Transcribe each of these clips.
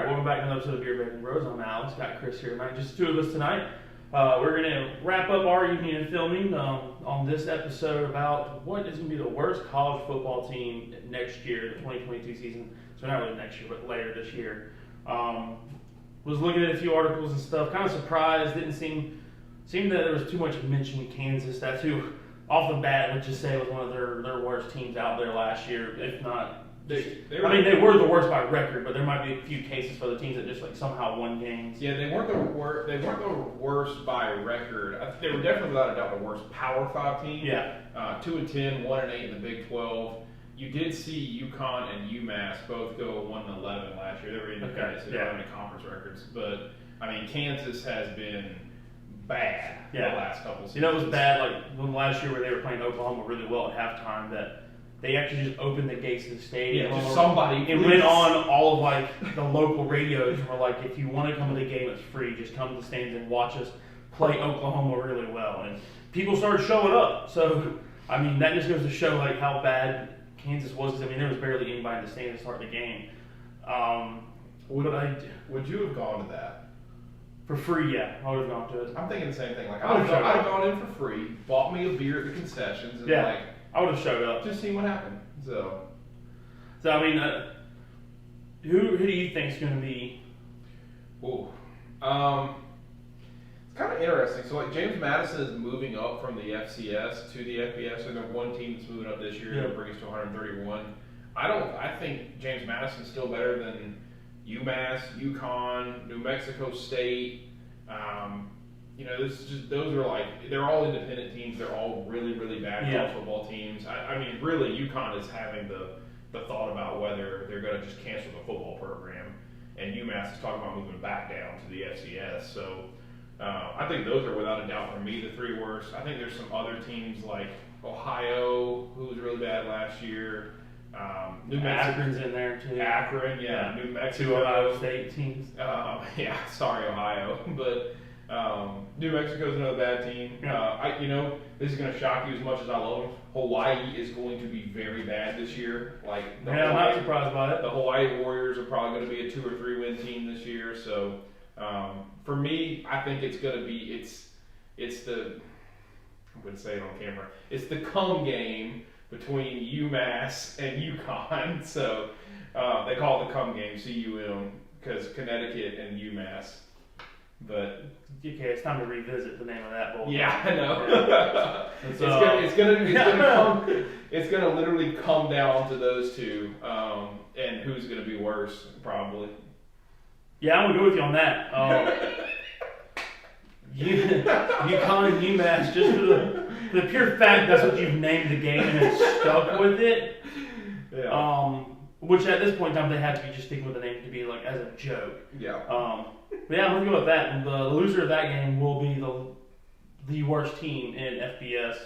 right, welcome back to another episode of Beer Bacon Bros. I'm Alex, got Chris here tonight. Just the two of us tonight. We're going to wrap up our evening of filming on this episode about what is going to be the worst college football team next year, the 2022 season. So not really next year, but later this year. Was looking at a few articles and stuff, kind of surprised. Didn't seem that there was too much mention of Kansas. That's who, off the bat, would just say was one of their worst teams out there last year, if not. They were the worst by record, but there might be a few cases for the teams that just like somehow won games. Yeah, they weren't the worst. They weren't the worst by record. They were definitely without a doubt the worst Power 5 team. Yeah. 2-10, 1-8 in the Big 12. You did see UConn and UMass both go 1-11 last year. They were independent, so they don't have any conference records. But I mean, Kansas has been bad the last couple seasons. You know, it was bad like when last year where they were playing Oklahoma really well at halftime that. They actually just opened the gates of the stadium. Yeah, just somebody. And went on all of like the local radios and were like, if you want to come to the game, it's free. Just come to the stands and watch us play Oklahoma really well. And people started showing up. So, I mean, that just goes to show like how bad Kansas was. I mean, there was barely anybody in the stand to start the game. Would you have gone to that? For free, yeah. I would have gone to it. I'm thinking the same thing. Like, I'd have gone in for free, bought me a beer at the concessions, and I would have showed up. Just see what happened. So I mean, who do you think is going to be? Ooh, it's kind of interesting. So like James Madison is moving up from the FCS to the FBS, and they're one team that's moving up this year to bring us to 131. I think James Madison's still better than UMass, UConn, New Mexico State. Those are like, they're all independent teams. They're all really, really bad college football teams. I mean, really, UConn is having the thought about whether they're going to just cancel the football program, and UMass is talking about moving back down to the FCS. So I think those are without a doubt for me the three worst. I think there's some other teams like Ohio, who was really bad last year. New Mexico, Akron's in there too. Akron, New Mexico. Two Ohio State teams. Sorry, Ohio, but. New Mexico's another bad team. This is going to shock you as much as I love them. Hawaii is going to be very bad this year. I'm not surprised by it. The Hawaii Warriors are probably going to be a 2 or 3 win team this year. So, for me, I think it's going to be it's the I'm going to say it on camera. It's the come game between UMass and UConn. So, they call it the come game, CUM, because Connecticut and UMass. But okay, it's time to revisit the name of that bowl. Yeah, I know. It's gonna literally come down to those two, and who's gonna be worse, probably. Yeah, I'm gonna go with you on that. UConn and UMass, just for the pure fact that's what you've named the game and it's stuck with it. Yeah. Which at this point in time they have to be just sticking with the name to be like as a joke. Yeah. But yeah, I'm gonna go with that. The loser of that game will be the worst team in FBS.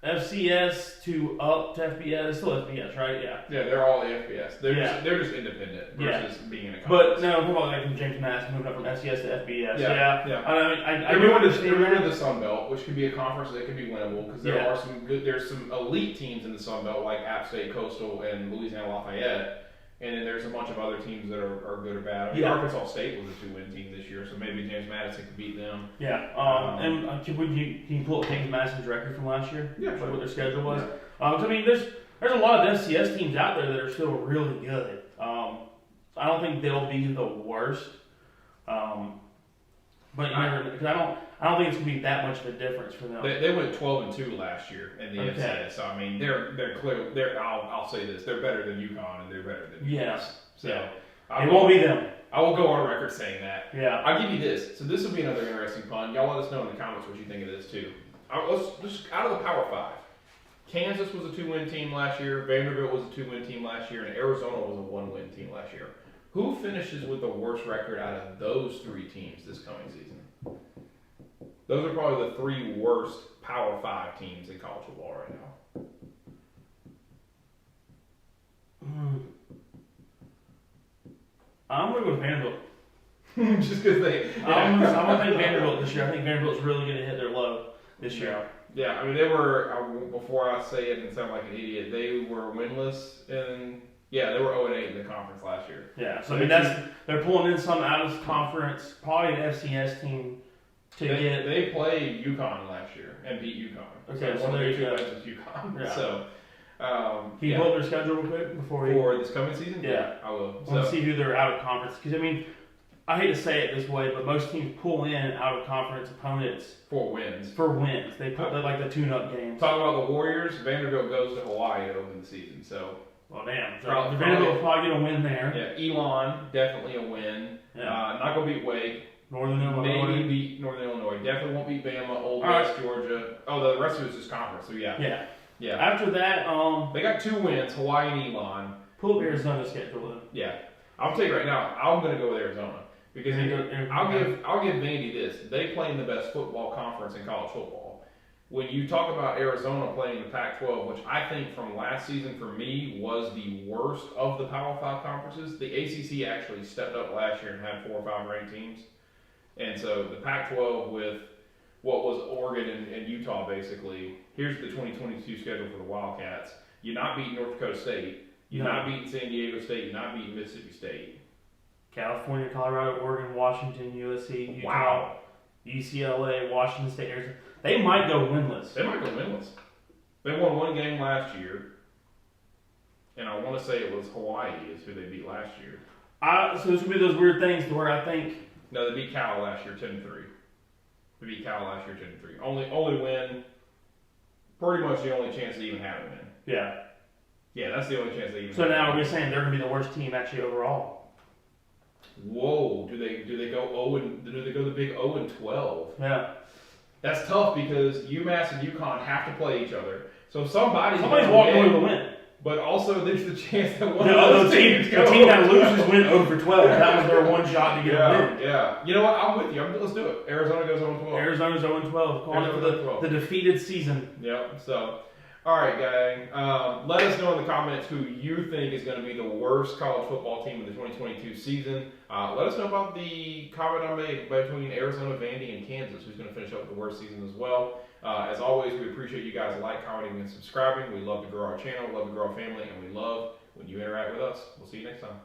FCS to up to FBS, it's still FBS, right? Yeah. Yeah, they're all FBS. They're just independent versus being in a conference. But no, I'm talking about like from James Madison moving up from FCS to FBS. Yeah. I do understand Remember the Sun Belt, which could be a conference that could be winnable because there's some elite teams in the Sun Belt like App State, Coastal, and Louisiana Lafayette. And then there's a bunch of other teams that are good or bad. I mean, Arkansas State was a 2-win team this year, so maybe James Madison could beat them. Yeah. Can you pull up James Madison's record from last year? Yeah, sure. What their schedule was? Yeah. I mean, there's a lot of FCS teams out there that are still really good. I don't think they'll be the worst. But because I don't think it's gonna be that much of a difference for them. They went 12-2 last year in the FCS. So I mean, they're clear. I'll say this: they're better than UConn and they're better than UMass. So it won't be them. I will go on record saying that. Yeah. I'll give you this. So this will be another interesting pun. Y'all let us know in the comments what you think of this too. Let's just out of the Power 5. Kansas was a 2-win team last year. Vanderbilt was a 2-win team last year, and Arizona was a 1-win team last year. Who finishes with the worst record out of those 3 teams this coming season? Those are probably the 3 worst Power 5 teams in college football right now. I'm going to go with Vanderbilt. Just because they... I'm going to think Vanderbilt this year. I think Vanderbilt's really going to hit their low this year. Yeah, I mean, they were, before I say it and sound like an idiot, they were winless in Yeah, they were 0-8 in the conference last year. Yeah, so I mean they're pulling in some out of conference, probably an FCS team They played UConn last year and beat UConn. Okay, so one of there their you two go. wins was UConn. Yeah. So, can you pull up their schedule real quick before we for this coming season? Yeah. I will. Let's see who they're out of conference. Because I mean, I hate to say it this way, but most teams pull in out of conference opponents for wins. They put like the tune-up games. Talking about the Warriors, Vanderbilt goes to Hawaii to open the season. So, well, damn. So Probably- Vanderbilt will probably get a win there. yeah, Elon definitely a win. Yeah. Not gonna beat Wake. Northern Illinois. Maybe beat Northern Illinois. Definitely won't beat Bama. Old All West, Georgia. Oh, the rest of it's just conference. So yeah. Yeah. After that, They got 2 wins, Hawaii and Elon. pull up Arizona's schedule then. Yeah. I'll tell you right now, I'm gonna go with Arizona. Because I'll give Vandy this. They play in the best football conference in college football. When you talk about Arizona playing the Pac-12, which I think from last season for me was the worst of the Power 5 conferences, the ACC actually stepped up last year and had 4 or 5 ranked teams. And so the Pac-12 with what was Oregon and Utah basically, here's the 2022 schedule for the Wildcats. You're not beating North Dakota State. You're not beating San Diego State. You're not beating Mississippi State. California, Colorado, Oregon, Washington, USC, Utah, Wow. UCLA, Washington State, Arizona. They might go winless. They might go winless. They won 1 game last year. And I want to say it was Hawaii is who they beat last year. So this would be those weird things to where I think No, they beat Cal last year 10-3. They beat Cal last year 10-3. Only win. Pretty much the only chance they even have to win. Yeah. Yeah, that's the only chance they even. So have now to we're win. saying they're gonna be the worst team actually overall. Whoa! Do they go 0 and do they go the big 0-12? Yeah. That's tough because UMass and UConn have to play each other. So somebody's Somebody's gonna walking win, away with a win. But also there's the chance that one The of other those team, teams the team that loses win over 12. That was their one shot to get a win. Yeah. You know what? I'm with you. Let's do it. Arizona goes 0-12. Arizona's 0-12, calling it for Arizona's 0-12. the defeated season. Yep. So, all right, gang. Let us know in the comments who you think is going to be the worst college football team of the 2022 season. Let us know about the comment I made between Arizona, Vandy, and Kansas, who's going to finish up with the worst season as well. As always, we appreciate you guys commenting, and subscribing. We love to grow our channel, love to grow our family, and we love when you interact with us. We'll see you next time.